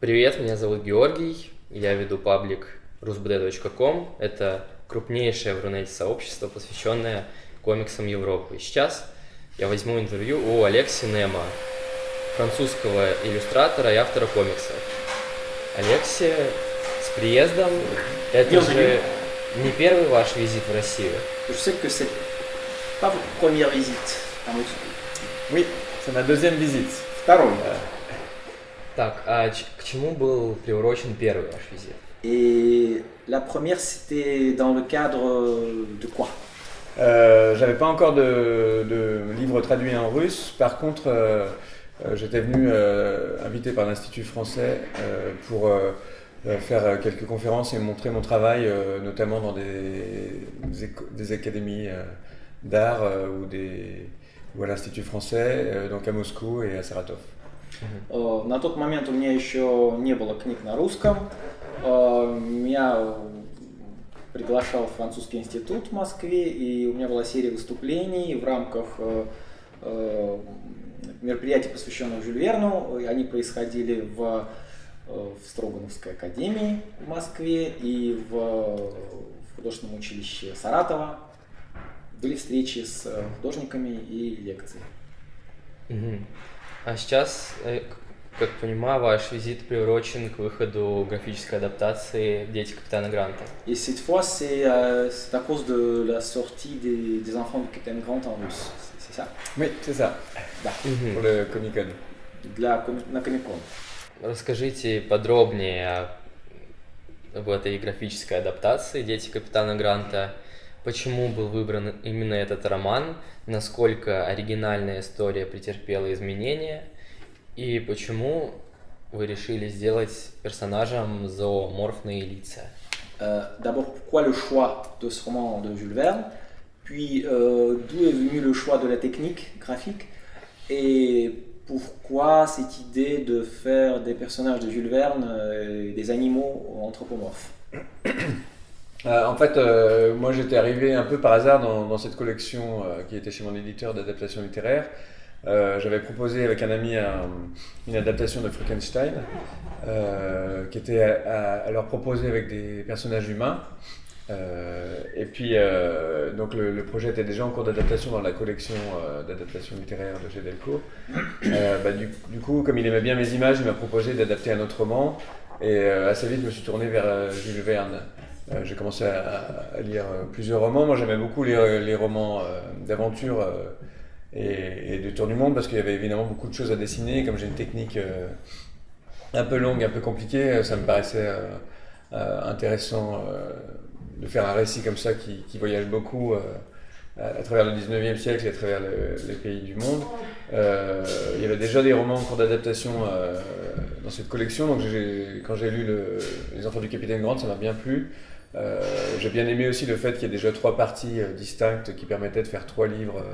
Привет, меня зовут Георгий, я веду паблик rusbd.com. Это крупнейшее в Рунете сообщество, посвященное комиксам Европы. И сейчас я возьму интервью у Алекси Немо, французского иллюстратора и автора комиксов. Алекси, с приездом! Это же не первый ваш визит в Россию. Je sais que c'est pas votre première visite à Moscou. Oui, c'est ma deuxième visite. Второй. Так, а к чему был приурочен первый ваш визит? Et la première, c'était dans le cadre de quoi? J'avais pas encore de livre traduit en russe. Par contre, j'étais venu invité par l'Institut français pour faire quelques conférences et montrer mon travail, notamment dans des académies d'art ou à l'Institut français, donc à Moscou et à Saratov. На тот момент у меня еще не было книг на русском. Меня приглашал французский институт в Москве, и у меня была серия выступлений в рамках мероприятий, посвященных Жюль Верну. Они происходили в Строгановской академии в Москве и в художественном училище Саратова. Были встречи с художниками и лекции. А сейчас, как понимаю, ваш визит приурочен к выходу графической адаптации «Дети капитана Гранта». Et cette fois, c'est à cause de la sortie des enfants du Capitaine Grant en russe, c'est ça? Oui, c'est ça, Да, pour le Comic Con. на Комик-кон. Расскажите подробнее об этой графической адаптации «Дети капитана Гранта». Почему был выбран именно этот роман, насколько оригинальная история претерпела изменения, и почему вы решили сделать персонажам зооморфные лица? D'abord, pourquoi le choix de ce roman de Jules Verne? Puis, d'où est venu le choix de la technique graphique? Et pourquoi cette idée de faire des personnages de Jules Verne des animaux anthropomorphes? En fait, moi j'étais arrivé un peu par hasard dans cette collection qui était chez mon éditeur d'adaptation littéraire. J'avais proposé avec un ami une adaptation de Frankenstein qui était à leur proposer avec des personnages humains. Et puis, donc le projet était déjà en cours d'adaptation dans la collection d'adaptation littéraire de G. Delcourt. Du coup, comme il aimait bien mes images, il m'a proposé d'adapter un autre roman. Et assez vite, je me suis tourné vers Jules Verne. J'ai commencé à lire plusieurs romans. Moi, j'aimais beaucoup les romans d'aventure et de tour du monde parce qu'il y avait évidemment beaucoup de choses à dessiner. Comme j'ai une technique un peu longue, un peu compliquée, ça me paraissait intéressant de faire un récit comme ça qui voyage beaucoup à travers le 19e siècle et à travers les pays du monde. Il y avait déjà des romans en cours d'adaptation dans cette collection, donc quand j'ai lu Les Enfants du Capitaine Grant, ça m'a bien plu. J'ai bien aimé aussi le fait qu'il y ait déjà 3 parties distinctes qui permettaient de faire 3 livres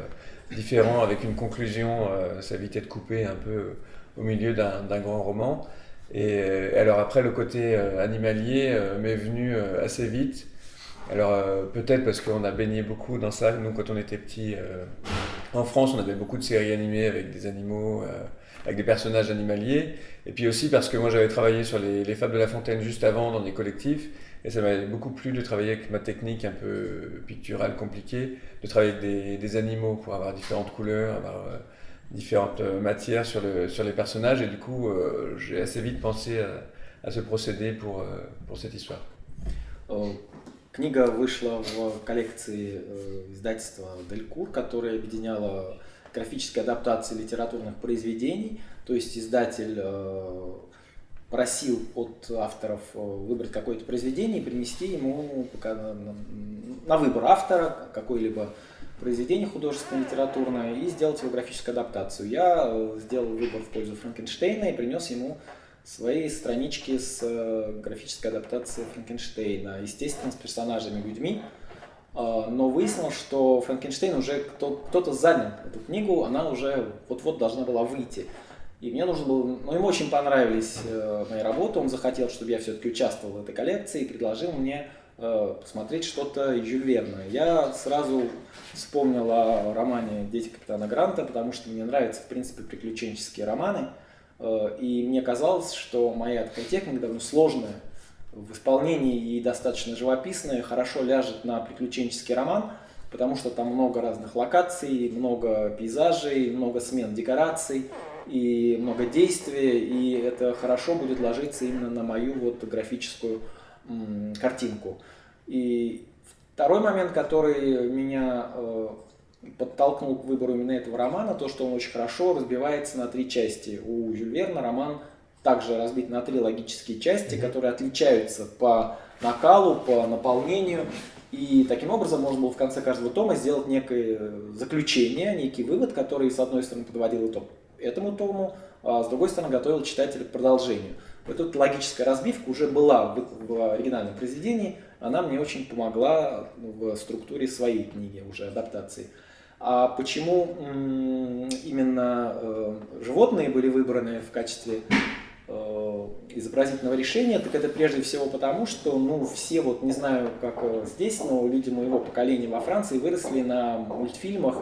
différents avec une conclusion. Ça évitait de couper un peu au milieu d'un grand roman. Et alors après, le côté animalier m'est venu assez vite. Alors peut-être parce qu'on a baigné beaucoup dans ça. Nous, quand on était petits, en France, on avait beaucoup de séries animées avec des animaux, avec des personnages animaliers. Et puis aussi parce que moi, j'avais travaillé sur les Fables de La Fontaine juste avant dans des collectifs. Et ça m'avait beaucoup plu de travailler avec ma technique un peu picturale compliquée, de travailler avec des animaux pour avoir différentes couleurs, avoir différentes matières sur les personnages. Et du coup, j'ai assez vite pensé à ce procédé pour cette histoire. Книга вышла в коллекции издательства Делькур, которое объединяло графические адаптации литературных произведений. То есть издатель просил от авторов выбрать какое-то произведение и принести ему на выбор автора какое-либо произведение художественное, литературное и сделать его графическую адаптацию. Я сделал выбор в пользу Франкенштейна и принес ему свои странички с графической адаптацией Франкенштейна, естественно, с персонажами-людьми, но выяснилось, что Франкенштейн уже кто-то занял эту книгу, она уже вот-вот должна была выйти. И мне нужно было, ему очень понравились мои работы, он захотел, чтобы я все-таки участвовал в этой коллекции и предложил мне посмотреть что-то из Жюль Верна. Я сразу вспомнил о романе «Дети капитана Гранта», потому что мне нравятся, в принципе, приключенческие романы. И мне казалось, что моя такая техника довольно сложная в исполнении и достаточно живописная, хорошо ляжет на приключенческий роман, потому что там много разных локаций, много пейзажей, много смен декораций и много действий, и это хорошо будет ложиться именно на мою вот графическую картинку. И второй момент, который меня подтолкнул к выбору именно этого романа, то, что он очень хорошо разбивается на 3 части. У Жюль Верна роман также разбит на 3 логические части, которые отличаются по накалу, по наполнению. И таким образом можно было в конце каждого тома сделать некое заключение, некий вывод, который, с одной стороны, подводил итог этому тому, а с другой стороны, готовил читателя к продолжению. Вот эта логическая разбивка уже была в оригинальном произведении, она мне очень помогла в структуре своей книги, уже адаптации. А почему именно животные были выбраны в качестве изобразительного решения, так это прежде всего потому, что все, вот не знаю, как здесь, но люди моего поколения во Франции выросли на мультфильмах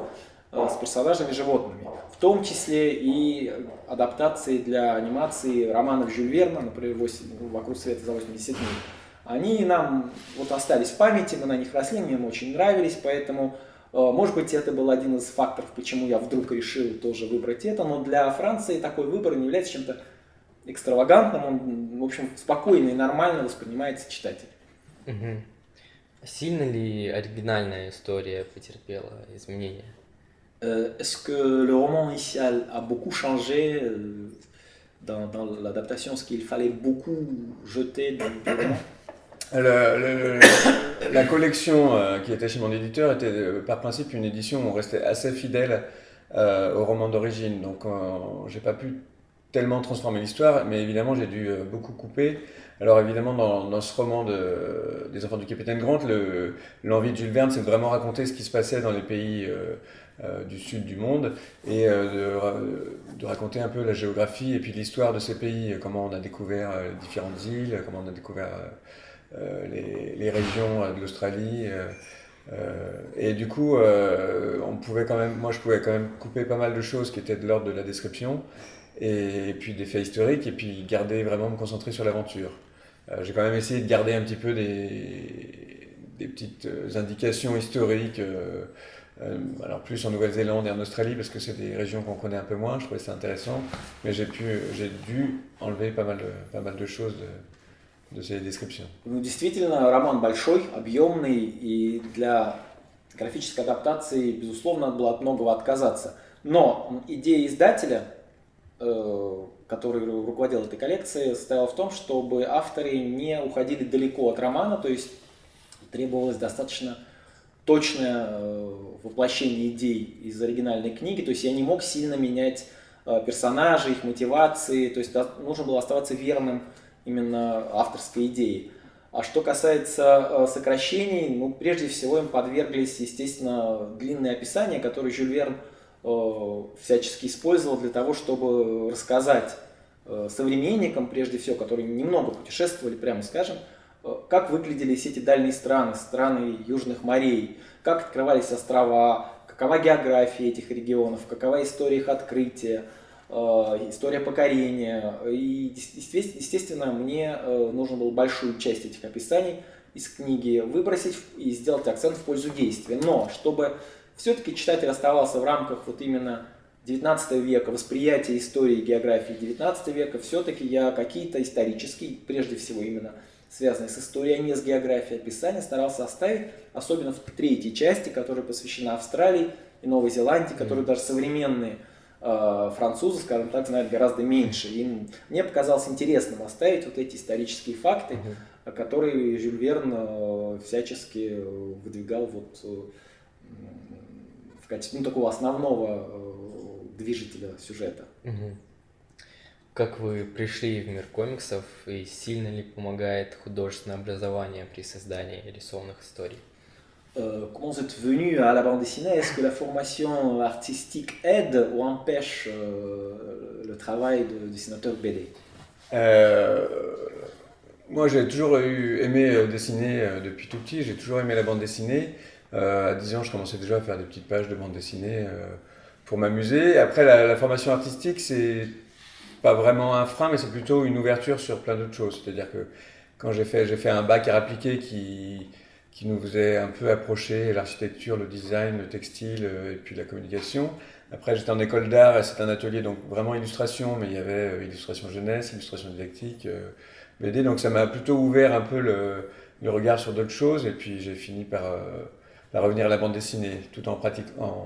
с персонажами животными, в том числе и адаптации для анимации романов Жюль Верна, например, «Вокруг света за 80 дней». Они нам вот остались в памяти, мы на них росли, мне очень нравились, поэтому, может быть, это был один из факторов, почему я вдруг решил тоже выбрать это, но для Франции такой выбор не является чем-то экстравагантным, он, в общем, спокойно и нормально воспринимается читателем. Мгм. Сильно ли оригинальная история потерпела изменения? Est-ce que le roman initial a beaucoup changé dans l'adaptation? Est-ce qu'il fallait beaucoup jeter dans le roman? La collection qui était chez mon éditeur était par principe une édition où on restait assez fidèle au roman d'origine. Donc j'ai pas pu tellement transformer l'histoire, mais évidemment j'ai dû beaucoup couper. Alors évidemment dans ce roman des Enfants du Capitaine Grant, l'envie de Jules Verne, c'est de vraiment raconter ce qui se passait dans les pays du sud du monde et de raconter un peu la géographie et puis l'histoire de ces pays, comment on a découvert différentes îles, comment on a découvert les régions de l'Australie. Et du coup, moi je pouvais quand même couper pas mal de choses qui étaient de l'ordre de la description et puis des faits historiques et puis vraiment me concentrer sur l'aventure. J'ai quand même essayé de garder un petit peu des petites indications historiques, alors plus en Nouvelle-Zélande et en Australie parce que c'est des régions qu'on connaît un peu moins, je trouvais ça intéressant, mais j'ai dû enlever pas mal de choses de ces descriptions. Ну, действительно, роман большой, объемный, и для графической адаптации, безусловно, надо было от многого отказаться. Но идея издателя, который руководил этой коллекцией, состояла в том, чтобы авторы не уходили далеко от романа, то есть требовалось достаточно точное воплощение идей из оригинальной книги, то есть я не мог сильно менять персонажей, их мотивации, то есть нужно было оставаться верным именно авторской идеи. А что касается сокращений, прежде всего им подверглись, естественно, длинные описания, которые Жюль Верн всячески использовал для того, чтобы рассказать современникам, прежде всего, которые немного путешествовали, прямо скажем, как выглядели все эти дальние страны южных морей, как открывались острова, какова география этих регионов, какова история их открытия, история покорения. И, естественно, мне нужно было большую часть этих описаний из книги выбросить и сделать акцент в пользу действия. Но, чтобы все-таки читатель оставался в рамках вот именно 19 века, восприятия истории и географии 19 века, все-таки я какие-то исторические, прежде всего именно связанные с историей, а не с географией, описания старался оставить, особенно в 3 части, которая посвящена Австралии и Новой Зеландии, которые даже современные французы, скажем так, знают гораздо меньше. И мне показалось интересным оставить вот эти исторические факты, которые Жюль Верн всячески выдвигал вот в качестве такого основного движителя сюжета. Как вы пришли в мир комиксов и сильно ли помогает художественное образование при создании рисованных историй? Comment vous êtes venu à la bande dessinée? Est-ce que la formation artistique aide ou empêche le travail de dessinateur BD? Moi j'ai toujours aimé dessiner depuis tout petit, j'ai toujours aimé la bande dessinée. À 10 ans je commençais déjà à faire des petites pages de bande dessinée pour m'amuser. Après la formation artistique pas vraiment un frein, mais c'est plutôt une ouverture sur plein d'autres choses. C'est-à-dire que quand j'ai fait un bac à appliquer qui nous faisait un peu approcher l'architecture, le design, le textile et puis la communication. Après, j'étais en école d'art et c'est un atelier donc vraiment illustration, mais il y avait illustration jeunesse, illustration didactique, BD. Donc ça m'a plutôt ouvert un peu le regard sur d'autres choses et puis j'ai fini par revenir à la bande dessinée, tout en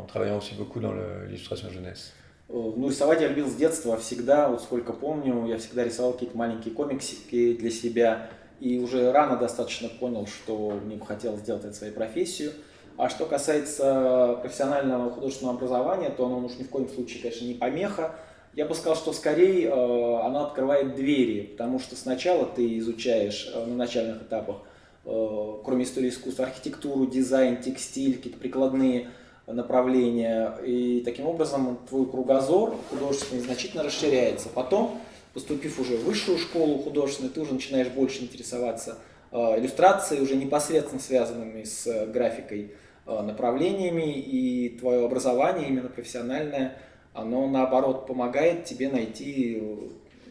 travaillant aussi beaucoup dans l'illustration jeunesse. Ну, рисовать я любил с детства всегда, вот сколько помню, я всегда рисовал какие-то маленькие комиксики для себя, и уже рано достаточно понял, что мне бы хотелось сделать это своей профессией. А что касается профессионального художественного образования, то оно уж ни в коем случае, конечно, не помеха. Я бы сказал, что скорее оно открывает двери, потому что сначала ты изучаешь на начальных этапах, кроме истории искусства, архитектуру, дизайн, текстиль, какие-то прикладные направления, и таким образом твой кругозор художественный значительно расширяется. Потом, поступив уже в высшую школу художественную, ты уже начинаешь больше интересоваться иллюстрацией, уже непосредственно связанными с графикой направлениями, и твое образование, именно профессиональное, оно наоборот помогает тебе найти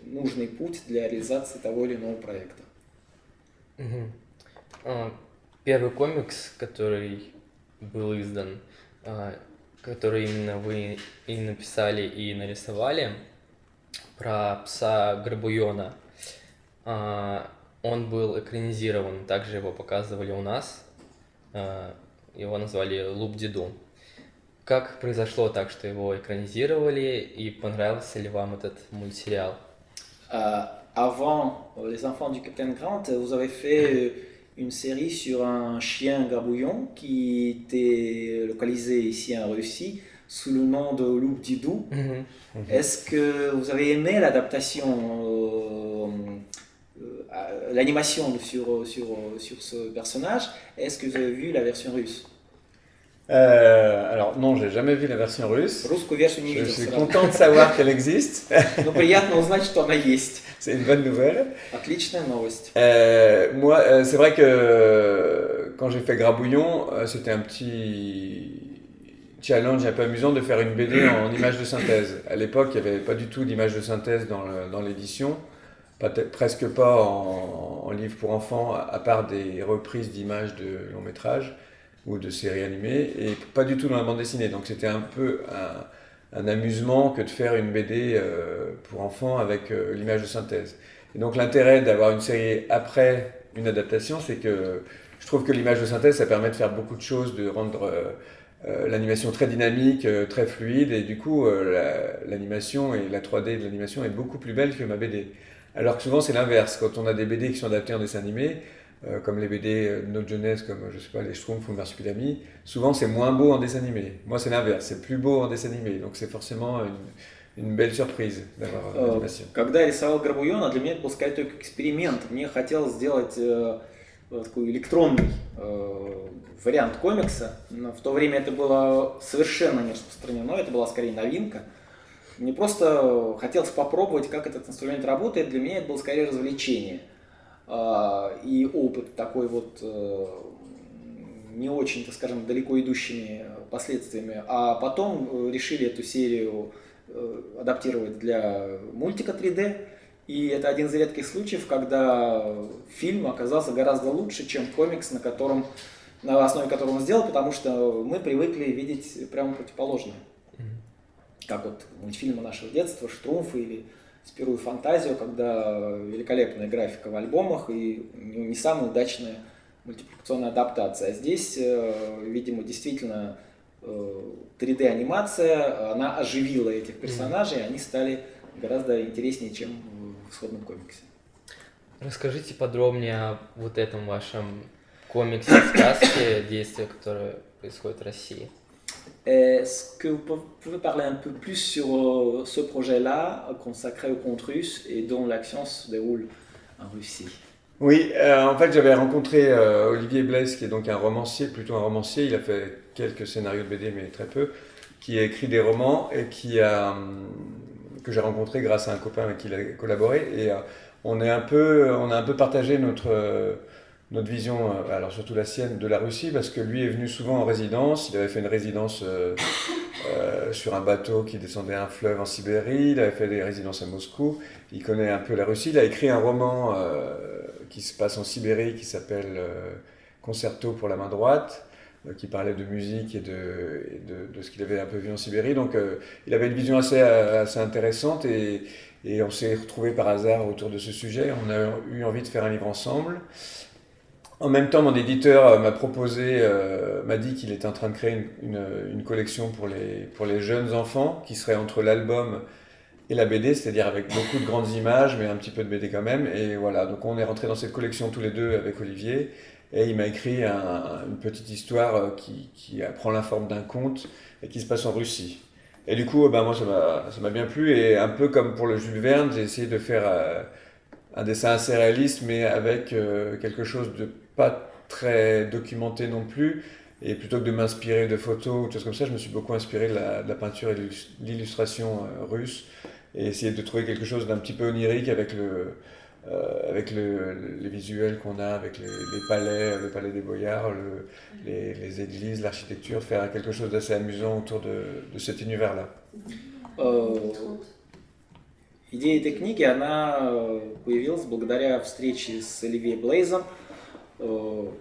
нужный путь для реализации того или иного проекта. Первый комикс, который был издан, который именно вы и написали, и нарисовали, про пса Горбуйона, он был экранизирован, также его показывали у нас, его назвали Луб-Диду. Как произошло так, что его экранизировали, и понравился ли вам этот мультсериал? Avant Les Enfants du Capitaine Grant, vous avez fait une série sur un chien grabouillon qui était localisé ici en Russie sous le nom de Loup Didou. Est-ce que vous avez aimé l'adaptation, l'animation sur ce personnage? Est-ce que vous avez vu la version russe? Alors non, j'ai jamais vu la version russe. Русскую версию не Je видел. suis content de savoir qu'elle existe. Но приятно узнать, что она есть. C'est une bonne nouvelle. Отличная новость. Moi, c'est vrai que quand j'ai fait Grabouillon, c'était un petit challenge un peu amusant de faire une BD en images de synthèse. À l'époque, il n'y avait pas du tout d'images de synthèse dans l'édition, presque pas en livre pour enfants, à part des reprises d'images de longs métrages ou de séries animées, et pas du tout dans la bande dessinée. Donc c'était un peu un amusement que de faire une BD pour enfants avec l'image de synthèse. Et donc l'intérêt d'avoir une série après une adaptation, c'est que je trouve que l'image de synthèse, ça permet de faire beaucoup de choses, de rendre l'animation très dynamique, très fluide, et du coup l'animation et la 3D de l'animation est beaucoup plus belle que ma BD. Alors que souvent c'est l'inverse, quand on a des BD qui sont adaptées en dessin animé, comme les BD de notre jeunesse, comme je sais pas, les Schtroumpfs ou le Marsupilami, souvent c'est moins beau en dessin animé. Moi c'est l'inverse, c'est plus beau en dessin animé, donc c'est forcément une belle surprise d'avoir l'animation. Когда я рисовал Горбуйона, для меня это был скорее только эксперимент. Мне хотелось сделать такой электронный вариант комикса. Но в то время это было совершенно не распространено, это была скорее новинка. Мне просто хотелось попробовать, как этот инструмент работает. Для меня это было скорее развлечение. И опыт такой вот не очень, так скажем, далеко идущими последствиями. А потом решили эту серию адаптировать для мультика 3D. И это один из редких случаев, когда фильм оказался гораздо лучше, чем комикс, на основе которого он сделал, потому что мы привыкли видеть прямо противоположное. Как вот мультфильмы нашего детства, Штруфы или «Спиру и фантазию», когда великолепная графика в альбомах и не самая удачная мультипликационная адаптация. А здесь, видимо, действительно 3D-анимация, она оживила этих персонажей, они стали гораздо интереснее, чем в исходном комиксе. Расскажите подробнее о вот этом вашем комиксе-сказке, действие, которое происходит в России. Est-ce que vous pouvez parler un peu plus sur ce projet-là consacré au conte russe et dont l'action se déroule en Russie? Oui, en fait j'avais rencontré Olivier Blaise, qui est donc un romancier, plutôt un romancier, il a fait quelques scénarios de BD mais très peu, qui a écrit des romans et que j'ai rencontré grâce à un copain avec qui il a collaboré, et on a un peu partagé notre vision, alors surtout la sienne, de la Russie, parce que lui est venu souvent en résidence. Il avait fait une résidence sur un bateau qui descendait un fleuve en Sibérie. Il avait fait des résidences à Moscou. Il connaît un peu la Russie. Il a écrit un roman qui se passe en Sibérie qui s'appelle Concerto pour la main droite, qui parlait de musique et de ce qu'il avait un peu vu en Sibérie. Donc il avait une vision assez intéressante et on s'est retrouvés par hasard autour de ce sujet. On a eu envie de faire un livre ensemble. En même temps, mon éditeur m'a dit qu'il était en train de créer une collection pour les jeunes enfants qui serait entre l'album et la BD, c'est-à-dire avec beaucoup de grandes images, mais un petit peu de BD quand même. Et voilà, donc on est rentré dans cette collection tous les deux avec Olivier. Et il m'a écrit une petite histoire qui prend la forme d'un conte et qui se passe en Russie. Et du coup, moi, ça m'a bien plu. Et un peu comme pour le Jules Verne, j'ai essayé de faire un dessin assez réaliste, mais avec quelque chose de pas très documenté non plus. Et plutôt que de m'inspirer de photos ou de choses comme ça, je me suis beaucoup inspiré de la peinture et de l'illustration russe. Et essayer de trouver quelque chose d'un petit peu onirique avec les visuels qu'on a, avec le palais des boyards, les églises, l'architecture, faire quelque chose d'assez amusant autour de cet univers-là. Идея этой книги, она появилась благодаря встрече с Оливье Блейзом,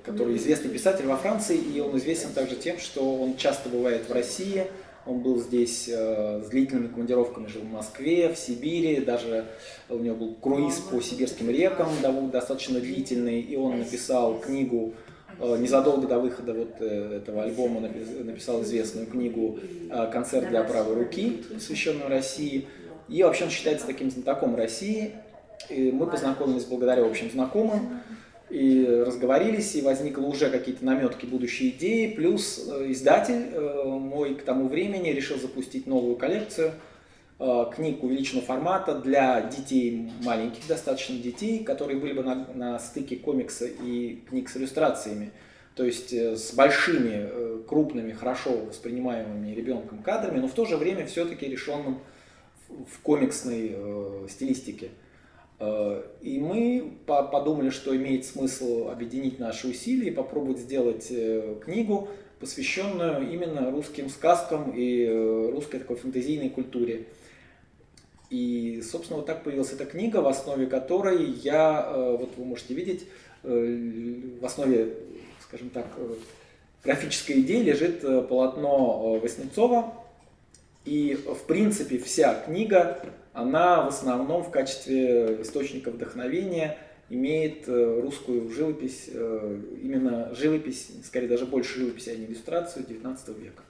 который известный писатель во Франции, и он известен также тем, что он часто бывает в России. Он был здесь с длительными командировками, жил в Москве, в Сибири, даже у него был круиз по сибирским рекам достаточно длительный, и он написал книгу, незадолго до выхода вот этого альбома написал известную книгу «Концерт для правой руки», посвященную России. И вообще он считается таким знатоком России. И мы познакомились благодаря общим знакомым. И разговорились, и возникли уже какие-то наметки будущей идеи, плюс издатель мой к тому времени решил запустить новую коллекцию книг увеличенного формата для детей, маленьких достаточно детей, которые были бы на стыке комикса и книг с иллюстрациями. То есть с большими, крупными, хорошо воспринимаемыми ребенком кадрами, но в то же время все-таки решенным в комиксной стилистике. И мы подумали, что имеет смысл объединить наши усилия и попробовать сделать книгу, посвященную именно русским сказкам и русской такой фэнтезийной культуре. И, собственно, вот так появилась эта книга, в основе которой вот вы можете видеть, в основе, скажем так, графической идеи лежит полотно Васнецова. И, в принципе, вся книга, она в основном в качестве источника вдохновения имеет русскую живопись, именно живопись, скорее даже больше живописи, а не иллюстрацию XIX века.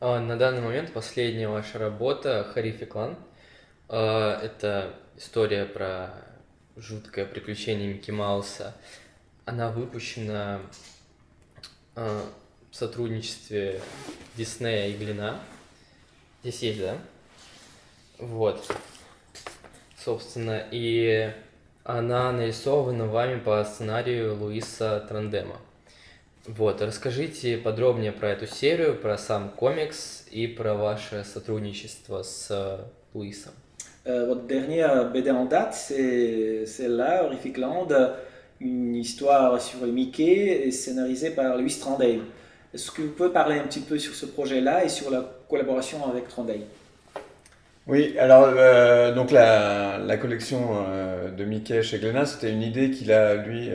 На данный момент последняя ваша работа «Хариф-клан». Это история про жуткое приключение Микки Мауса. Она выпущена в сотрудничестве Диснея и Глина. Здесь есть, да? Вот. Собственно, и она нарисована вами по сценарию Луиса Трандема. Вот, расскажите подробнее про эту серию, про сам комикс и про ваше сотрудничество с Луисом. Votre dernière BD en date, c'est celle-là, Horrificland, une histoire sur Mickey scénarisée par Louis Trandey. Est-ce que vous pouvez parler un petit peu sur ce projet-là et sur la collaboration avec Trandey? Oui, alors donc la collection de Mickey chez Glénat, c'était une idée qu'il a, lui,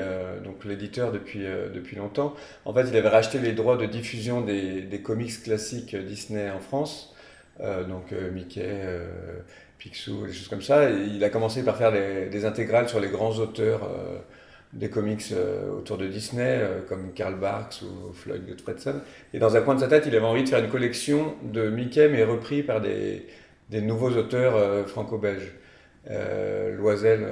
donc l'éditeur depuis longtemps. En fait, il avait racheté les droits de diffusion des comics classiques Disney en France, donc Mickey, Picsou, des choses comme ça. Et il a commencé par faire des intégrales sur les grands auteurs des comics autour de Disney, comme Karl Barks ou Floyd Gottfredson. Et dans un coin de sa tête, il avait envie de faire une collection de Mickey, mais repris par des nouveaux auteurs franco-belges, Loisel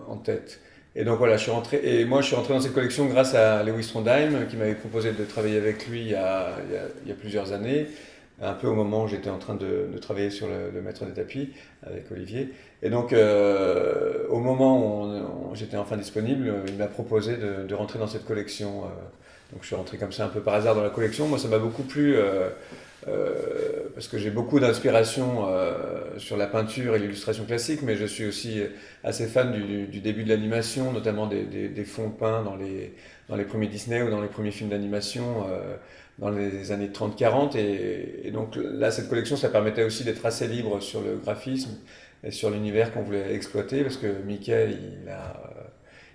en tête. Et donc voilà, je suis rentré dans cette collection grâce à Lewis Trondheim, qui m'avait proposé de travailler avec lui il y a plusieurs années, un peu au moment où j'étais en train de travailler sur le Maître des tapis avec Olivier. Et donc au moment où j'étais enfin disponible, il m'a proposé de rentrer dans cette collection. Donc je suis rentré comme ça un peu par hasard dans la collection. Moi ça m'a beaucoup plu parce que j'ai beaucoup d'inspiration sur la peinture et l'illustration classique, mais je suis aussi assez fan du début de l'animation, notamment des fonds peints dans les premiers Disney ou dans les premiers films d'animation dans les années 30-40. Et donc là, cette collection, ça permettait aussi d'être assez libre sur le graphisme et sur l'univers qu'on voulait exploiter, parce que Mickey,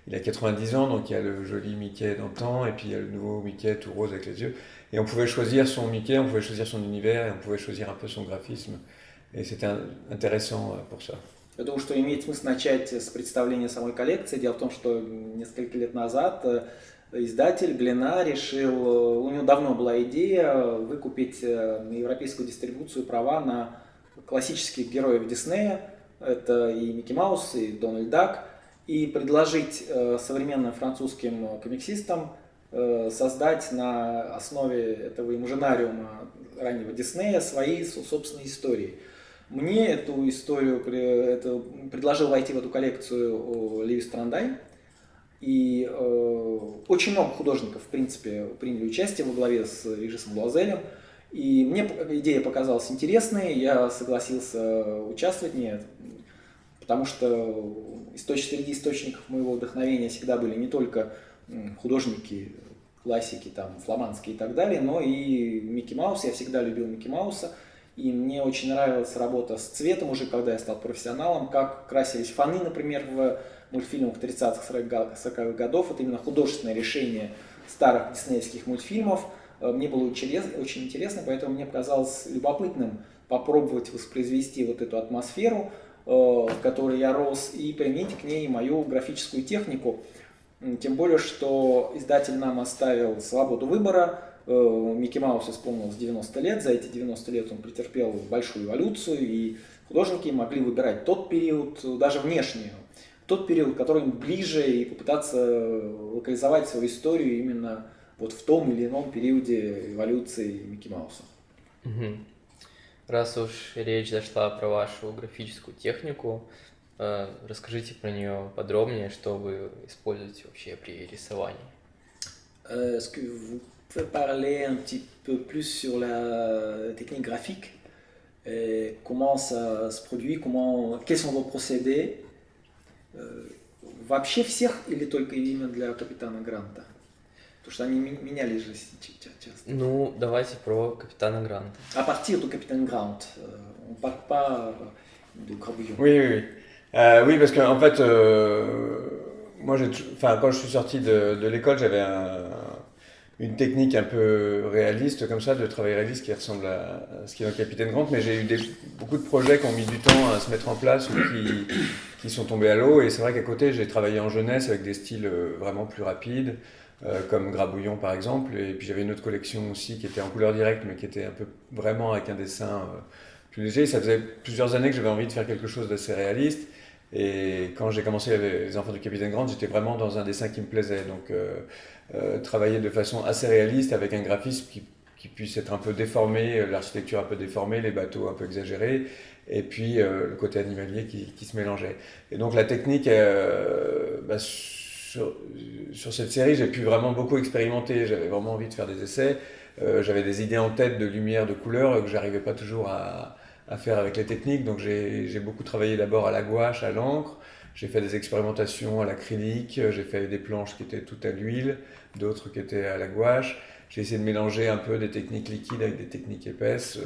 il a 90 ans, donc il y a le joli Mickey d'antan, et puis il y a le nouveau Mickey tout rose avec les yeux. Et on pouvait choisir son Mickey, on pouvait choisir son univers, et on pouvait choisir un peu son graphisme. Et c'était intéressant pour ça. Я думаю, что имеет смысл начать с представления самой коллекции. Дело в том, что несколько лет назад издатель Glénat решил, у него давно была идея выкупить на европейскую дистрибуцию права на классических героев Диснея. Это и Микки Маус, и Дональд Дак. И предложить современным французским комиксистам создать на основе этого имажинариума раннего Диснея свои собственные истории. Мне эту историю предложил войти в эту коллекцию Леви Страндай. И очень много художников, в принципе, приняли участие во главе с Режисом Блуазелем. И мне идея показалась интересной, я согласился участвовать в ней, потому что среди источников моего вдохновения всегда были не только художники, классики, там, фламандские и так далее, но и Микки Маус. Я всегда любил Микки Мауса, и мне очень нравилась работа с цветом уже, когда я стал профессионалом, как красились фоны, например, в мультфильмах 30-х, 40-х годов. Это именно художественное решение старых диснеевских мультфильмов. Мне было очень интересно, поэтому мне показалось любопытным попробовать воспроизвести вот эту атмосферу, в которой я рос, и применить к ней мою графическую технику. Тем более, что издатель нам оставил свободу выбора. Микки Маус исполнилось 90 лет, за эти 90 лет он претерпел большую эволюцию, и художники могли выбирать тот период, даже внешний, тот период, который им ближе, и попытаться локализовать свою историю именно вот в том или ином периоде эволюции Микки Мауса. Угу. Раз уж речь зашла про вашу графическую технику, расскажите про нее подробнее, что вы используете вообще при рисовании. Est-ce que vous pouvez parler un petit peu plus sur la technique graphique? Comment ça se produit? Quels sont vos procédés? Вообще всех или только именно для Капитана Гранта? Потому что они менялись же часто. Ну, давайте про Капитана Гранта. À partir de Capitaine Grant, on ne parle pas de Grabouillon. Oui. Oui, parce qu'en fait, moi, quand je suis sorti de l'école, j'avais une technique un peu réaliste, comme ça, de travail réaliste qui ressemble à ce qui est dans Capitaine Grant, mais j'ai eu beaucoup de projets qui ont mis du temps à se mettre en place ou qui sont tombés à l'eau. Et c'est vrai qu'à côté, j'ai travaillé en jeunesse avec des styles vraiment plus rapides, comme Grabouillon par exemple. Et puis j'avais une autre collection aussi qui était en couleur directe, mais qui était un peu vraiment avec un dessin plus léger. Ça faisait plusieurs années que j'avais envie de faire quelque chose d'assez réaliste. Et quand j'ai commencé les Enfants du Capitaine Grant, j'étais vraiment dans un dessin qui me plaisait. Donc travailler de façon assez réaliste avec un graphisme qui puisse être un peu déformé, l'architecture un peu déformée, les bateaux un peu exagérés, et puis le côté animalier qui se mélangeait. Et donc la technique, sur cette série, j'ai pu vraiment beaucoup expérimenter. J'avais vraiment envie de faire des essais. J'avais des idées en tête de lumière, de couleurs que j'arrivais pas toujours à faire avec les techniques. Donc j'ai beaucoup travaillé d'abord à la gouache, à l'encre. J'ai fait des expérimentations à l'acrylique. J'ai fait des planches qui étaient toutes à l'huile, d'autres qui étaient à la gouache. J'ai essayé de mélanger un peu des techniques liquides avec des techniques épaisses.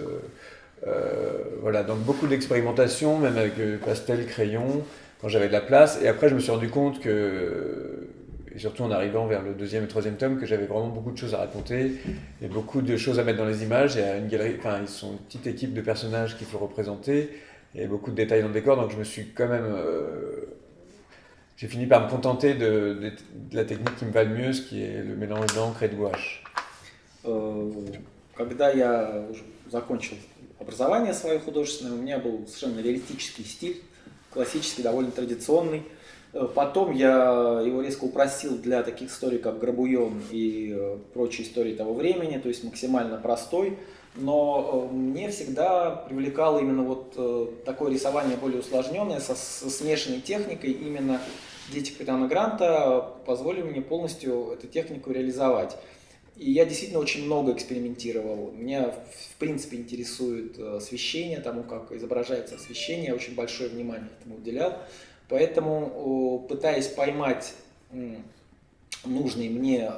Voilà, donc beaucoup d'expérimentation, même avec pastel, crayon, quand j'avais de la place. Et après, je me suis rendu compte que, et surtout en arrivant vers le 2e et 3e tome, que j'avais vraiment beaucoup de choses à raconter et beaucoup de choses à mettre dans les images. Il y a une galerie, ils sont une petite équipe de personnages qu'il faut représenter et beaucoup de détails dans le décor. Donc je me suis quand même, j'ai fini par me contenter de la technique qui me va le mieux, ce qui est le mélange d'encre et de gouache. Когда я уже закончил образование свое художественное, у меня был совершенно реалистический стиль, классический, довольно традиционный. Потом я его резко упростил для таких историй, как Грабуйон и прочие истории того времени, то есть максимально простой. Но мне всегда привлекало именно вот такое рисование более усложненное, со смешанной техникой. Именно «Дети Капитана Гранта» позволили мне полностью эту технику реализовать. И я действительно очень много экспериментировал. Меня, в принципе, интересует освещение, тому, как изображается освещение. Я очень большое внимание этому уделял. Поэтому, пытаясь поймать нужный мне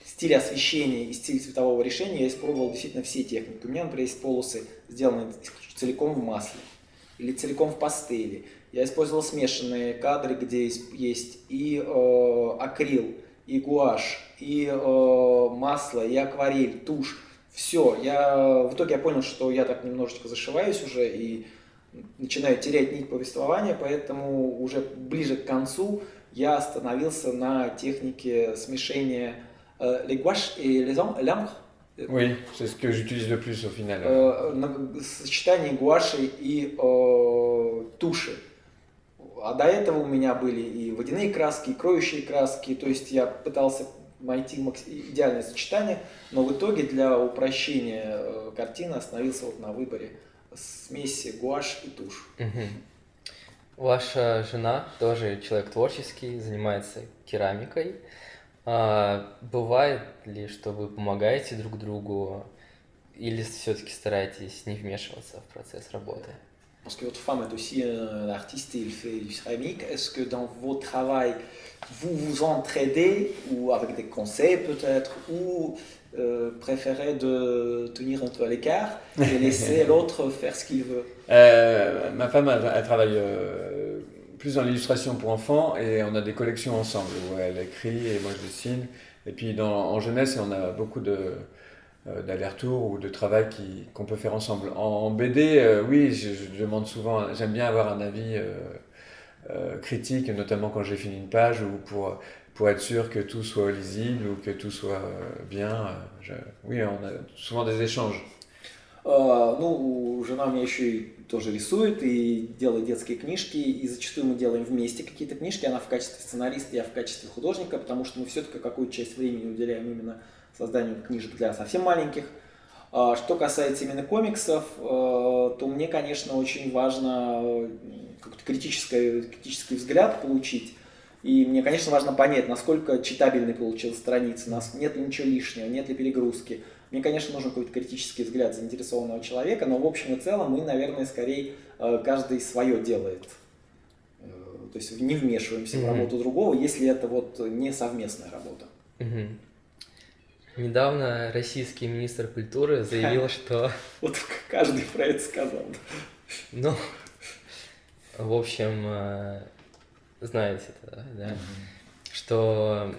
стиль освещения и стиль цветового решения, я испробовал действительно все техники. У меня, например, есть полосы, сделанные целиком в масле или целиком в пастели. Я использовал смешанные кадры, где есть и акрил, и гуашь, и масло, и акварель, тушь. Все. В итоге я понял, что я так немножечко зашиваюсь уже и начинаю терять нить повествования, поэтому уже ближе к концу я остановился на технике смешения les gouaches et l'encre. Oui, c'est ce que j'utilise le plus au final. Сочетание гуаши и туши. А до этого у меня были и водяные краски, и кроющие краски. То есть я пытался найти идеальное сочетание, но в итоге для упрощения картины остановился вот на выборе смеси гуашь и тушь. Ваша жена тоже человек творческий, занимается керамикой. Бывает ли, что вы помогаете друг другу или все-таки стараетесь не вмешиваться в процесс работы? Parce que votre femme est aussi un artiste et il fait du céramique. Est-ce que dans votre travail, vous vous entraidez ou avec des conseils peut-être ou préférez de tenir un peu à l'écart et laisser l'autre faire ce qu'il veut? Ma femme, elle travaille plus dans l'illustration pour enfants et on a des collections ensemble où elle écrit et moi je dessine. Et puis en jeunesse, on a beaucoup d'aller-retour ou de travail qu'on peut faire ensemble. En BD, oui, je demande souvent, j'aime bien avoir un avis critique, notamment quand j'ai fini une page ou pour être sûr que tout soit lisible ou que tout soit bien. Oui, on a souvent des échanges. Жена у меня еще и тоже рисует и делает детские книжки, и зачастую мы делаем вместе какие-то книжки, она в качестве сценариста, я в качестве художника, потому что мы все-таки какую-то часть времени уделяем именно созданию книжек для совсем маленьких. Что касается именно комиксов, то мне, конечно, очень важно какой-то критический взгляд получить. И мне, конечно, важно понять, насколько читабельной получилась страница, нет ли ничего лишнего, нет ли перегрузки. Мне, конечно, нужен какой-то критический взгляд заинтересованного человека, но в общем и целом мы, наверное, скорее каждый свое делает. То есть не вмешиваемся в работу другого, если это вот не совместная работа. Недавно российский министр культуры заявил, что... Вот каждый про это сказал. Ну, в общем, знаете это, да? Что,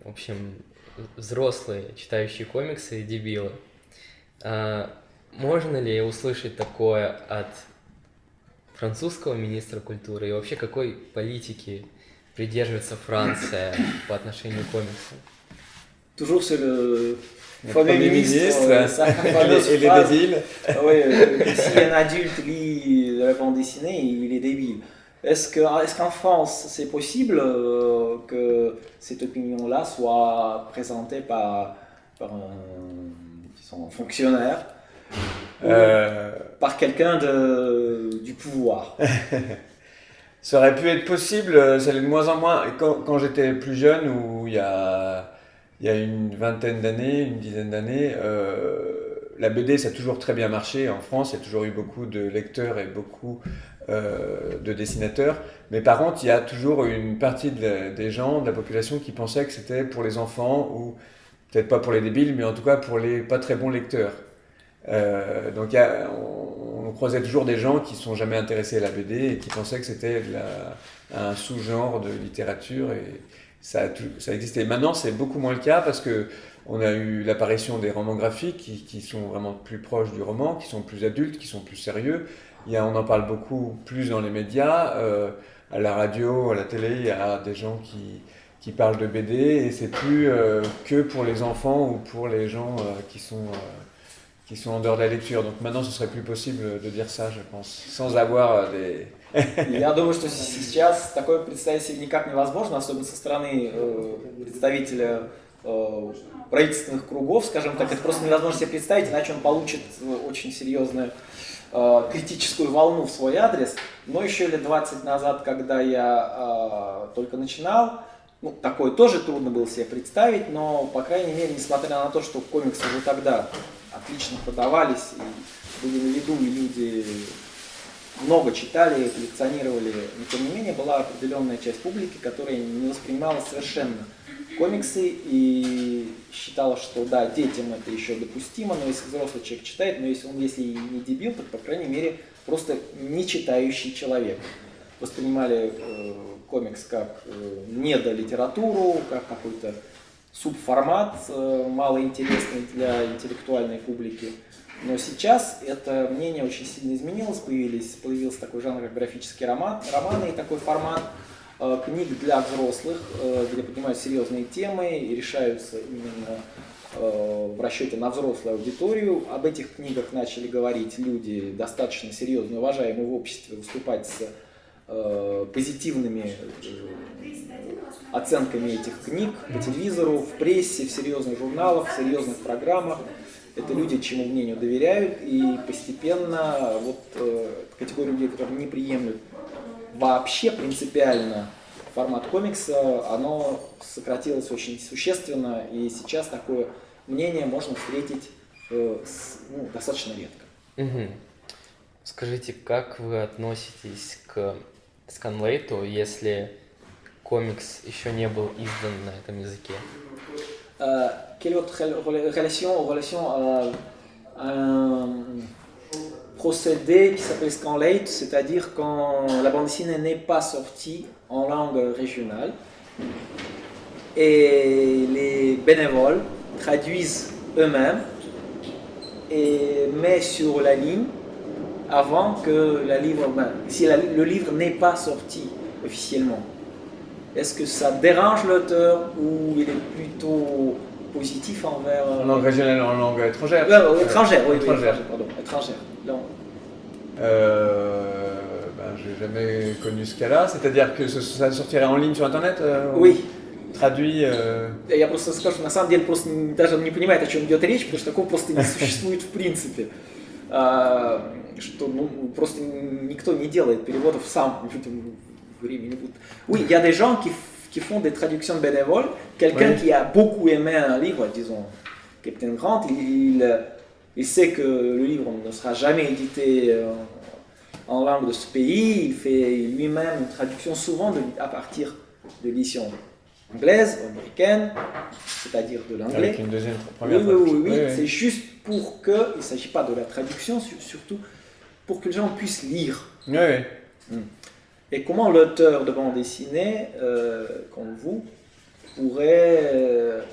в общем, взрослые, читающие комиксы, дебилы. Можно ли услышать такое от французского министра культуры? И вообще, какой политики придерживается Франция по отношению к комиксам? Toujours sur le fameux ministre, et les débiles. Oui, si un adulte lit de la bande dessinée, il est débile. Est-ce qu'en France, c'est possible que cette opinion-là soit présentée par un fonctionnaire par quelqu'un du pouvoir? Ça aurait pu être possible, ça l'est de moins en moins. Quand j'étais plus jeune, ou il y a une vingtaine d'années, une dizaine d'années, la BD, ça a toujours très bien marché. En France, il y a toujours eu beaucoup de lecteurs et beaucoup de dessinateurs. Mais par contre, il y a toujours une partie des gens, de la population, qui pensaient que c'était pour les enfants, ou peut-être pas pour les débiles, mais en tout cas pour les pas très bons lecteurs. Donc on croisait toujours des gens qui ne sont jamais intéressés à la BD et qui pensaient que c'était un sous-genre de littérature, et ça existait. Maintenant, c'est beaucoup moins le cas parce qu'on a eu l'apparition des romans graphiques qui sont vraiment plus proches du roman, qui sont plus adultes, qui sont plus sérieux. On en parle beaucoup plus dans les médias, à la radio, à la télé, il y a des gens qui parlent de BD, et c'est plus que pour les enfants ou pour les gens qui sont en dehors de la lecture. Donc maintenant, ce serait plus possible de dire ça, je pense, sans avoir des... Я думаю, что сейчас такое представить себе никак невозможно, особенно со стороны представителя правительственных кругов, скажем так. Это просто невозможно себе представить, иначе он получит очень серьезную критическую волну в свой адрес. Но еще лет 20 назад, когда я только начинал, Ну, такое тоже трудно было себе представить, но, по крайней мере, несмотря на то, что комиксы уже тогда отлично продавались, и были на виду, и люди много читали, коллекционировали, но тем не менее была определенная часть публики, которая не воспринимала совершенно комиксы и считала, что да, детям это еще допустимо, но если взрослый человек читает, но если он, если и не дебил, то, по крайней мере, просто не читающий человек. Воспринимали комикс как недолитературу, как какой-то субформат, малоинтересный для интеллектуальной публики. Но сейчас это мнение очень сильно изменилось, появился такой жанр, как графические романы и такой формат книг для взрослых, где поднимаются серьезные темы и решаются именно в расчете на взрослую аудиторию. Об этих книгах начали говорить люди достаточно серьезно уважаемые в обществе, выступать с позитивными оценками этих книг по телевизору, в прессе, в серьезных журналах, в серьезных программах. Это люди, чьему мнению доверяют, и постепенно вот категория людей, которые не приемлют вообще принципиально формат комикса, оно сократилось очень существенно, и сейчас такое мнение можно встретить достаточно редко. Мгм. Скажите, как вы относитесь к сканлейту, если комикс еще не был издан на этом языке? Quelle est votre relation à un procédé qui s'appelle scanlate, c'est-à-dire quand la bande dessinée n'est pas sortie en langue régionale et les bénévoles traduisent eux-mêmes et mettent sur la ligne avant que si le livre n'est pas sorti officiellement. Est-ce que ça dérange l'auteur ou il est plutôt positif envers... En langue régionale, en langue étrangère. Étrangère, oui, étrangère. pardon, étrangère. J'ai jamais connu ce cas-là, c'est-à-dire que ça sortirait en ligne sur internet Oui. Traduit. Я просто скажу, что на самом деле просто даже не понимает, о чем идет речь, потому что такого просто не существует в принципе. Что просто никто не делает переводов сам, времени будет. Oui, il y a des gens qui font des traductions bénévoles. Quelqu'un qui a beaucoup aimé un livre, disons Captain Grant, il sait que le livre ne sera jamais édité en langue de ce pays. Il fait lui-même une traduction souvent à partir de l'édition anglaise ou américaine, c'est-à-dire de l'anglais. Avec une deuxième, première Oui. C'est juste pour que, il ne s'agit pas de la traduction, surtout pour que les gens puissent lire. Oui. Et comment l'auteur de bande dessinée, comme vous, pourrait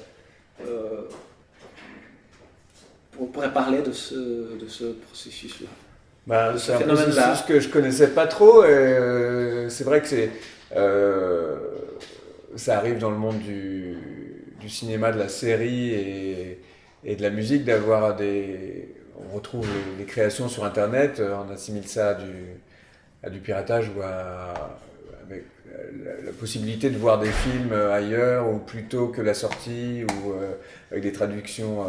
parler de ce processus-là, C'est un processus que je connaissais pas trop. C'est vrai que ça arrive dans le monde du cinéma, de la série et de la musique d'avoir on retrouve les créations sur Internet, on assimile ça à du piratage ou avec la possibilité de voir des films ailleurs ou plutôt que la sortie ou avec des traductions.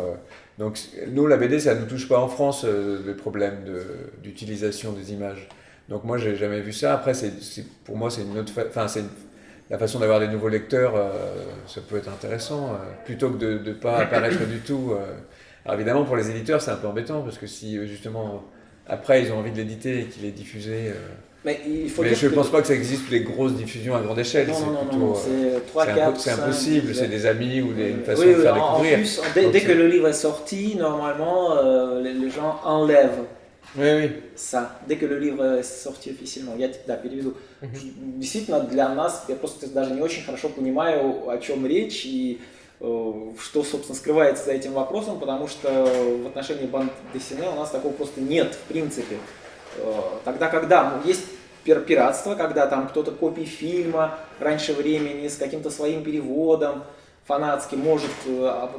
Donc nous, la BD, ça ne nous touche pas en France, le problème d'utilisation des images. Donc moi, j'ai jamais vu ça. Après, pour moi, c'est une autre la façon d'avoir des nouveaux lecteurs, ça peut être intéressant, plutôt que de ne pas apparaître du tout. Alors évidemment, pour les éditeurs, c'est un peu embêtant, parce que si justement, après, ils ont envie de l'éditer et qu'il est diffusé... Mais je ne pense pas que ça existe les grosses diffusions à grande échelle. Non, c'est 3, 4, c'est impossible, c'est des amis ou une façon de faire découvrir. En plus, dès que le livre est sorti, normalement, les gens enlèvent ça. Дès que le livre est sorti officiellement. Я переведу. Действительно, для нас, я просто даже не очень хорошо понимаю, о чем речь и что, собственно, скрывается за этим вопросом, потому что в отношении банд десине у нас такого просто нет, в принципе. Тогда, когда есть пиратство, когда там кто-то копии фильма раньше времени с каким-то своим переводом фанатским может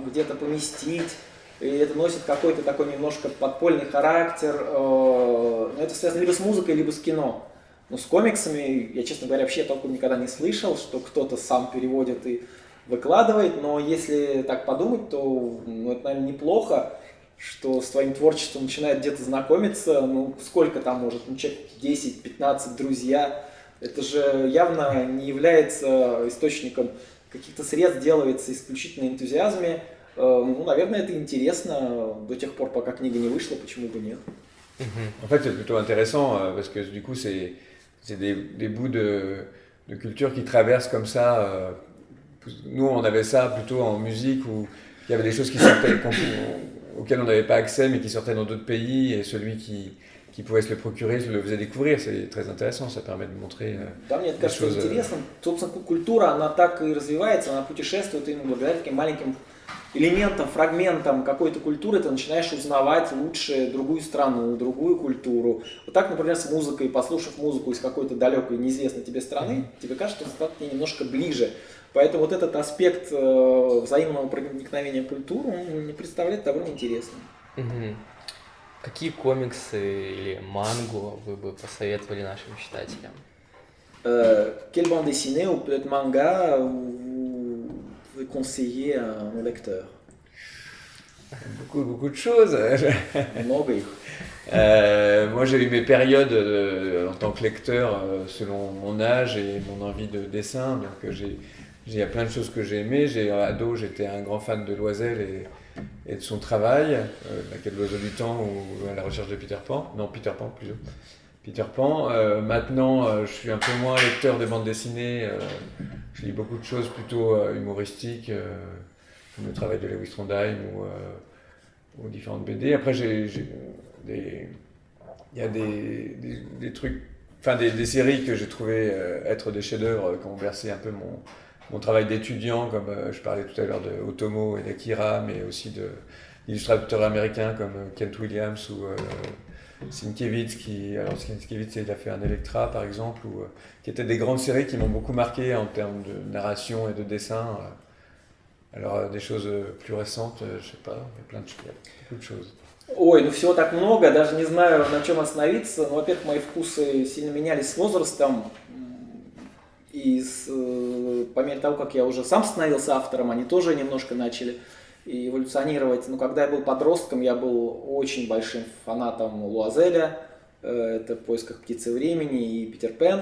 где-то поместить, и это носит какой-то такой немножко подпольный характер, но это связано либо с музыкой, либо с кино. Но с комиксами, я, честно говоря, вообще толком никогда не слышал, что кто-то сам переводит и выкладывает, но если так подумать, то это, наверное, неплохо, что с твоим творчеством начинает где-то знакомиться, сколько там может, человек 10-15 друзья, это же явно не является источником каких-то средств делается исключительно на энтузиазме. Ну, наверное, это интересно до тех пор, пока книга не вышла, почему бы нет. En fait, c'est plutôt intéressant parce que du coup, c'est des bouts de culture qui traversent comme ça. Nous, on avait ça plutôt en musique où il y avait des choses qui sortaient, auxquelles on n'avait pas accès mais qui sortaient dans d'autres pays et celui qui pouvait se le procurer se le faisait découvrir. C'est très intéressant, ça permet de montrer Да, мне это des кажется choses. интересным. Собственно, культура, она так и развивается, она путешествует именно благодаря таким маленьким элементам, фрагментам какой-то культуры. Ты начинаешь узнавать лучше другую страну, другую культуру. Вот так, например, с музыкой, послушав музыку из какой-то далекой, неизвестной тебе страны, тебе кажется, что стало тебе немножко ближе. Поэтому вот этот аспект взаимного проникновения в культуру, он мне представляет довольно интересным. Мгм. Какие комиксы или мангу вы бы посоветовали нашим читателям? Quelle bande dessinée ou peut-être manga vous conseillez à nos lecteurs? Beaucoup de choses. Много их. Moi, j'ai eu mes périodes en tant que lecteur selon mon âge et mon envie de dessin. Donc, il y a plein de choses que j'ai aimées. Ado, j'étais un grand fan de Loisel et de son travail, La Quête de l'Oiseau du Temps ou À la recherche de Peter Pan. Non, Peter Pan plutôt. Peter Pan. Maintenant, je suis un peu moins lecteur de bande dessinée. Je lis beaucoup de choses plutôt humoristiques, comme le travail de Lewis Trondheim ou différentes BD. Après, il y a des trucs, enfin des séries que j'ai trouvé être des chefs-d'œuvre qui ont bercé un peu mon travail d'étudiant, comme je parlais tout à l'heure de Otomo et d'Akira, mais aussi d'illustrateurs américains comme Kent Williams ou Sienkiewicz, Sienkiewicz, il a fait un Electra par exemple, qui étaient des grandes séries qui m'ont beaucoup marqué en termes de narration et de dessin. Alors des choses plus récentes, je sais pas, il y a beaucoup de choses. Ой, ну всего так много, даже не знаю, на чем остановиться. Ну, во-первых, мои вкусы сильно менялись с возрастом. По мере того, как я уже сам становился автором, они тоже немножко начали эволюционировать. Но когда я был подростком, я был очень большим фанатом Луазеля. Это «В поисках птицы времени» и «Питер Пен».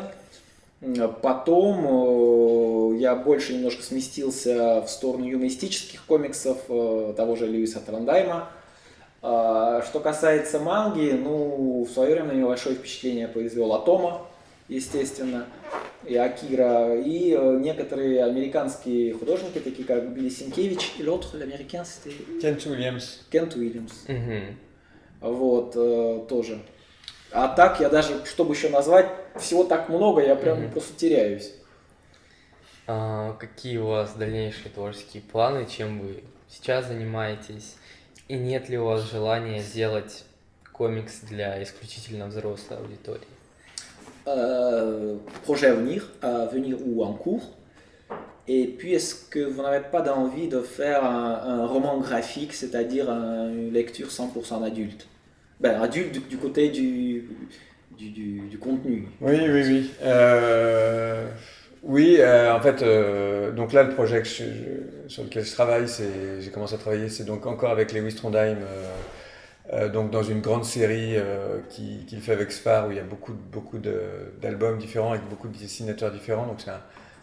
Потом я больше немножко сместился в сторону юмористических комиксов того же Льюиса Трondайма. Что касается манги, ну, в свое время на меня большое впечатление произвел Атома, естественно, и Акира, и некоторые американские художники, такие как Билли Сенкевич, и l'autre, l'américain, c'était Kent Williams. Кент Уильямс. Мгм. Вот, тоже. А так, я даже, чтобы еще назвать, всего так много, я прям просто теряюсь. Какие у вас дальнейшие творческие планы, чем вы сейчас занимаетесь? И нет ли у вас желания сделать комикс для исключительно взрослой аудитории? Projet à venir ou en cours. Et puis, est-ce que vous n'avez pas d'envie de faire un roman graphique, c'est-à-dire une lecture 100% adulte? Ben, adulte du côté du contenu. Oui. Oui, en fait, donc là, le projet sur lequel je travaille, j'ai commencé à travailler, c'est donc encore avec Lewis Trondheim, donc dans une grande série qu'il fait avec Sfar, où il y a beaucoup d'albums différents avec beaucoup de dessinateurs différents. Donc c'est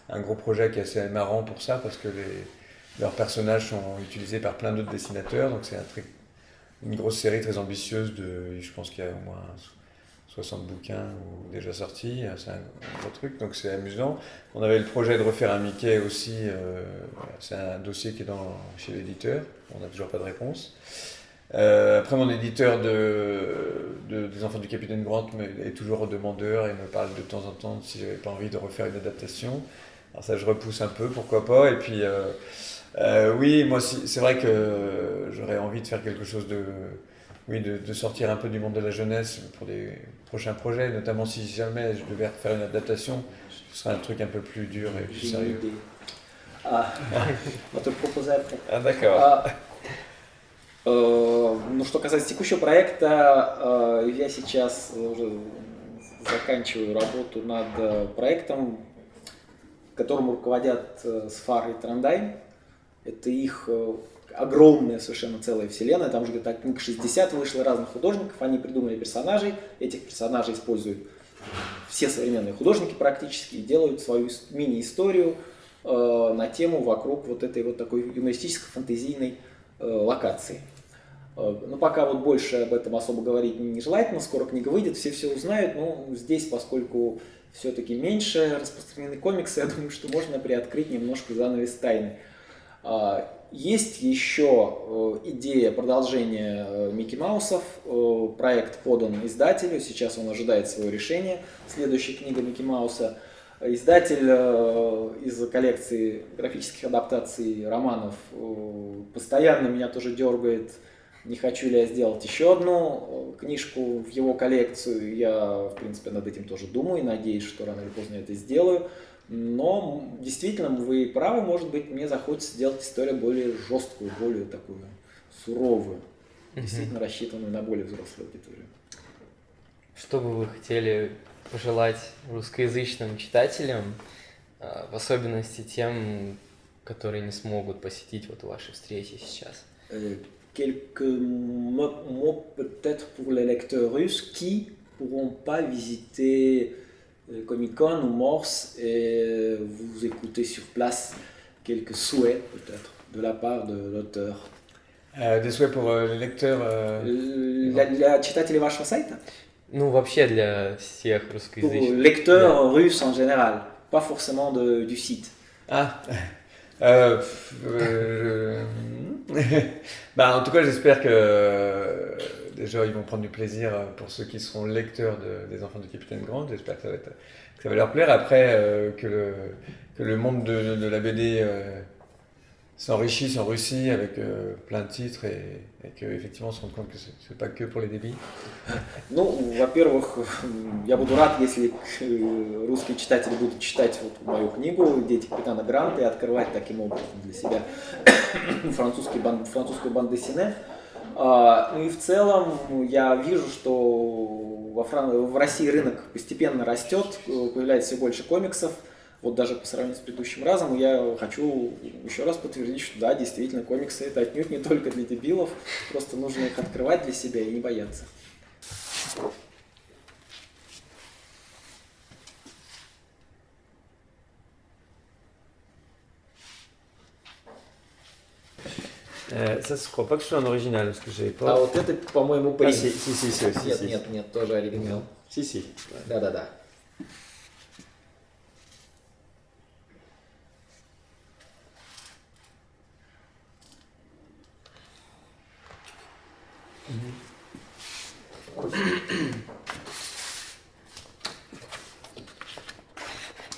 un gros projet qui est assez marrant pour ça, parce que leurs personnages sont utilisés par plein d'autres dessinateurs. Donc c'est une grosse série très ambitieuse je pense qu'il y a au moins 60 bouquins déjà sortis, c'est un gros truc, donc c'est amusant. On avait le projet de refaire un Mickey aussi, c'est un dossier qui est chez l'éditeur, on n'a toujours pas de réponse. Après, mon éditeur des Enfants du Capitaine Grant est toujours demandeur et me parle de temps en temps si j'avais pas envie de refaire une adaptation. Alors ça, je repousse un peu, pourquoi pas. Et puis, oui, moi, c'est vrai que j'aurais envie de faire quelque chose de sortir un peu du monde de la jeunesse pour des prochains projets, notamment si jamais je devais faire une adaptation, ce serait un truc un peu plus dur et plus J'ai une sérieux. idée. On va te le proposer après. Ah, d'accord. Ну, что касается текущего проекта, я сейчас уже заканчиваю работу над проектом, которым руководят Сфар и Трondайм. Это их огромная совершенно целая вселенная, там уже где-то книг 60 вышло разных художников, они придумали персонажей, этих персонажей используют все современные художники практически и делают свою мини-историю. на тему вокруг вот этой вот такой юмористической фантазийной локации. Но пока вот больше об этом особо говорить нежелательно, скоро книга выйдет, все узнают, но здесь, поскольку все-таки меньше распространены комиксы, я думаю, что можно приоткрыть немножко занавес тайны. Есть еще идея продолжения Микки Маусов, проект подан издателю, сейчас он ожидает своего решения, следующая книга Микки Мауса. Издатель из коллекции графических адаптаций романов постоянно меня тоже дергает, не хочу ли я сделать еще одну книжку в его коллекцию. Я, в принципе, над этим тоже думаю и надеюсь, что рано или поздно я это сделаю. Но действительно, вы правы, может быть, мне захочется сделать историю более жесткую, более такую суровую, действительно рассчитанную на более взрослую аудиторию. Что бы вы хотели пожелать русскоязычным читателям, в особенности тем, которые не смогут посетить вот ваши встречи сейчас? Quelques mots peut-être pour les lecteurs russes qui ne pourront pas visiter Comic-Con ou Morse et vous écouter sur place. Quelques souhaits peut-être de la part de l'auteur. Des souhaits pour les lecteurs Для читателей вашего сайта? Ну, вообще для всех Pour русскоязычных. lecteurs russes en général, pas forcément du site. Ah bah, en tout cas, j'espère que déjà ils vont prendre du plaisir pour ceux qui seront lecteurs des Enfants de Capitaine Grant. J'espère que ça va leur plaire. Après, que le monde de la BD s'enrichisse en Russie avec plein de titres et qu'effectivement on se rende compte que c'est pas que pour les débiles. Ну, во-первых, я буду рад, если русские читатели будут читать вот мою книгу «Дети капитана Гранта» и открывать таким образом для себя французскую банд-десине. Ну и в целом я вижу, что в России рынок постепенно растет, появляется все больше комиксов. Вот даже по сравнению с предыдущим разом я хочу еще раз подтвердить, что да, действительно, комиксы это отнюдь не только для дебилов, просто нужно их открывать для себя и не бояться. Ça, je crois pas que ce soit un original parce que j'avais pas. А вот это, по-моему, Ah, принт. si. Нет, тоже оригинал. Si. Да.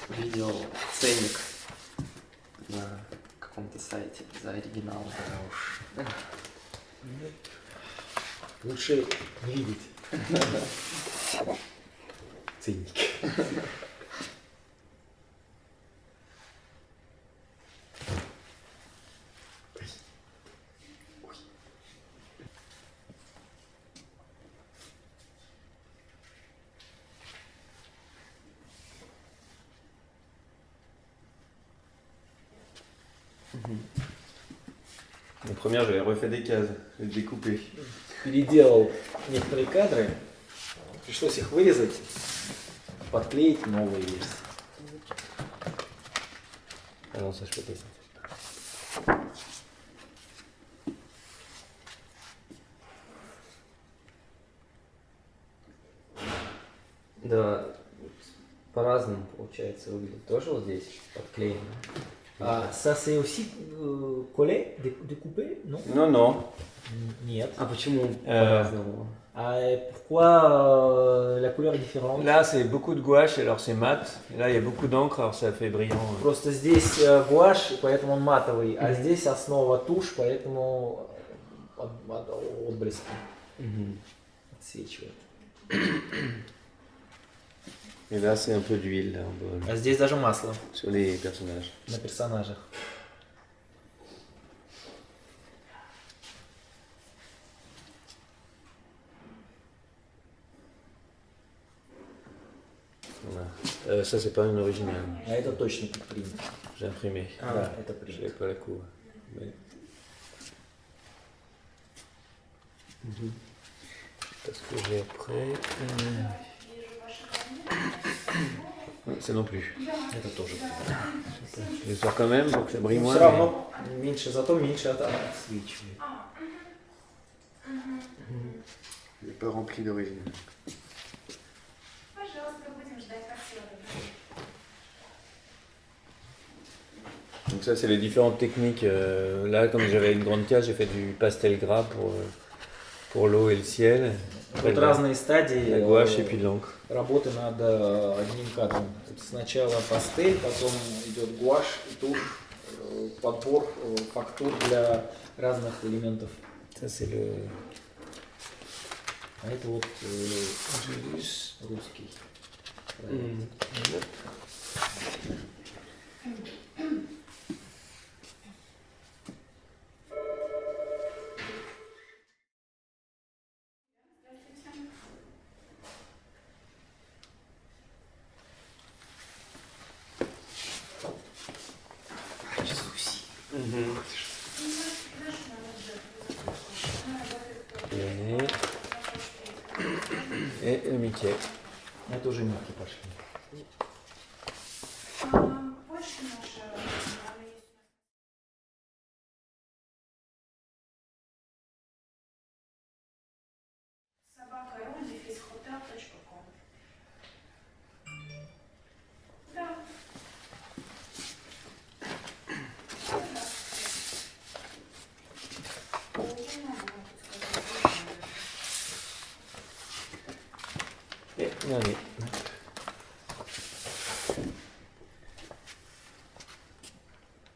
Видел ценник на каком-то сайте за оригинал. Лучше не видеть. Ценник. La première, j'avais refait des cases, j'ai découpé. Переделал некоторые кадры, пришлось их вырезать, подклеить новые версии. Ah non, ça je peux pas. Да, по-разному получается выглядит. Тоже вот здесь подклеено. Ça c'est aussi collé, découpé, non? Non. Нет. А почему по-разному? Pourquoi la couleur est différente? Là, c'est beaucoup de gouache, alors c'est mat. Et là, il y a beaucoup d'encre, alors ça fait brillant. Просто здесь гуашь, поэтому он матовый, а здесь основа тушь, поэтому отблески отсвечивает. Et là, c'est un peu d'huile là, un peu, А здесь даже масло sur les personnages. на персонажах. Voilà. Ça, c'est pas un original. А это точно принт. J'ai imprimé. Да, это Je принт. n'avais pas la cour. Mais... Parce que j'ai après. Ça non plus. Это тоже принт. Je sors quand même pour que ça brille moins. Все равно меньше, зато меньше отсвечивает. Il n'est pas rempli d'origine. Пожалуйста, будем ждать подсъемки. Donc ça, c'est les différentes techniques. Là, comme j'avais une grande case, j'ai fait du pastel gras pour l'eau et le ciel. Après, Вот разные стадии la gouache et puis de l'encre. работы над одним кадром. Сначала пастель, потом идет гуашь и тушь, подбор фактур для разных элементов. Ça, c'est le... А это вот русский. Et le Mickey. Это уже мягкие пошли. Почта наша, она есть. собака.ру-hotel.com. Да. Et allez.